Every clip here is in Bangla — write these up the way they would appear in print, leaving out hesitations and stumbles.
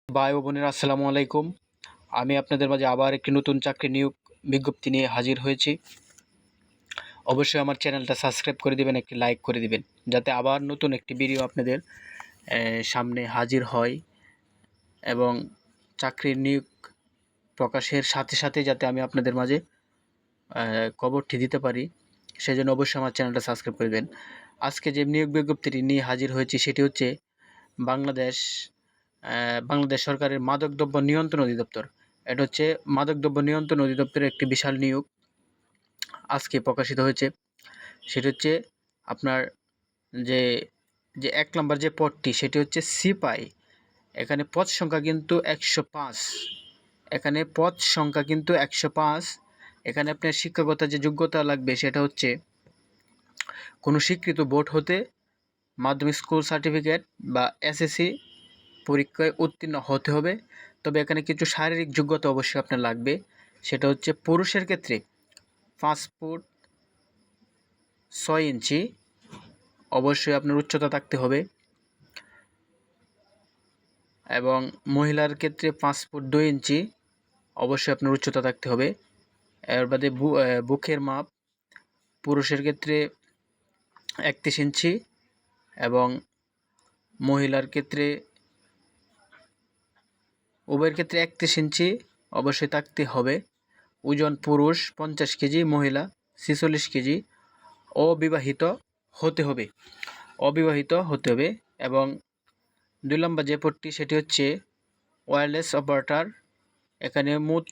ভাই ও বোনেরা আসসালামু আলাইকুম। আমি আপনাদের মাঝে আবার একটি নতুন চাকরি নিয়োগ বিজ্ঞপ্তি নিয়ে হাজির হয়েছি। অবশ্যই আমার চ্যানেলটা সাবস্ক্রাইব করে দিবেন, একটি লাইক করে দিবেন, যাতে আবার নতুন একটি ভিডিও আপনাদের সামনে হাজির হয় এবং চাকরির নিয়োগ প্রকাশের সাথে সাথে যাতে আমি আপনাদের মাঝে খবরটি দিতে পারি, সেজন্য অবশ্যই আমার চ্যানেলটা সাবস্ক্রাইব করে দেবেন। আজকে যে নিয়োগ বিজ্ঞপ্তিটি নিয়ে হাজির হয়েছি সেটি হচ্ছে বাংলাদেশ বাংলাদেশ সরকারের মাদকদ্রব্য নিয়ন্ত্রণ অধিদপ্তর। এটা হচ্ছে মাদকদ্রব্য নিয়ন্ত্রণ অধিদপ্তরের একটি বিশাল নিয়োগ আজকে প্রকাশিত হয়েছে। সেটি হচ্ছে আপনার যে যে ১ নম্বর যে পদটি সেটি হচ্ছে সিপাই। এখানে পদ সংখ্যা কিন্তু ১০৫। এখানে পদ সংখ্যা কিন্তু ১০৫। এখানে আপনার শিক্ষাগত যে যোগ্যতা লাগবে সেটা হচ্ছে কোনো স্বীকৃত বোর্ড হতে মাধ্যমিক স্কুল সার্টিফিকেট বা এসএসসি পরীক্ষায় উত্তীর্ণ হতে হবে। তবে এখানে কিছু শারীরিক যোগ্যতা অবশ্যই আপনার লাগবে। সেটা হচ্ছে পুরুষের ক্ষেত্রে ৫ ফুট ৬ ইঞ্চি অবশ্যই আপনার উচ্চতা থাকতে হবে, এবং মহিলার ক্ষেত্রে ৫ ফুট ২ ইঞ্চি অবশ্যই আপনার উচ্চতা থাকতে হবে। এর বাদে বুকের মাপ পুরুষের ক্ষেত্রে ৩১ ইঞ্চি এবং মহিলার ক্ষেত্রে উভয়ের ক্ষেত্রে ৩১ ইঞ্চি অবশ্যই থাকতে হবে। ওজন পুরুষ ৫০ কেজি, মহিলা ৪৬ কেজি। অবিবাহিত হতে হবে, এবং ২ নম্বর যে পদটি সেটি হচ্ছে ওয়্যারলেস অপারেটর। এখানে মোট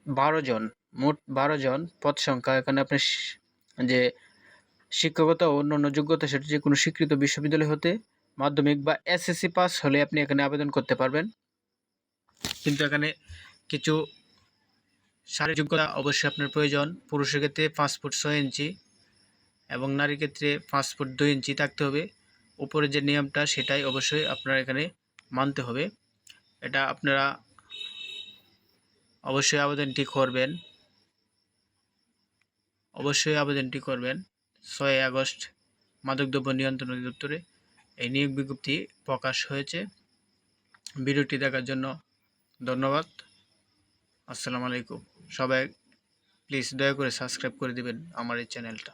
১২ জন পদ সংখ্যা। এখানে আপনার যে শিক্ষকতা ও অন্যান্য যোগ্যতা সেটি যে কোনো স্বীকৃত বিশ্ববিদ্যালয় হতে মাধ্যমিক বা এসএসসি পাস হলে আপনি এখানে আবেদন করতে পারবেন। কিন্তু এখানে কিছু শারীরিক যোগ্যতা অবশ্যই আপনার প্রয়োজন। পুরুষের ক্ষেত্রে ৫ ফুট ৬ ইঞ্চি এবং নারীর ক্ষেত্রে ৫ ফুট ২ ইঞ্চি থাকতে হবে। উপরে যে নিয়মটা সেটাই অবশ্যই আপনারা এখানে মানতে হবে। এটা আপনারা অবশ্যই আবেদনটি করবেন। ৬ আগস্ট মাদকদ্রব্য নিয়ন্ত্রণ অধিদপ্তরে এই নিয়োগ বিজ্ঞপ্তি প্রকাশ হয়েছে। ভিডিওটি দেখার জন্য ধন্যবাদ। আসসালামু আলাইকুম। সবাই প্লিজ দয়া করে সাবস্ক্রাইব করে দিবেন আমার এই চ্যানেলটা।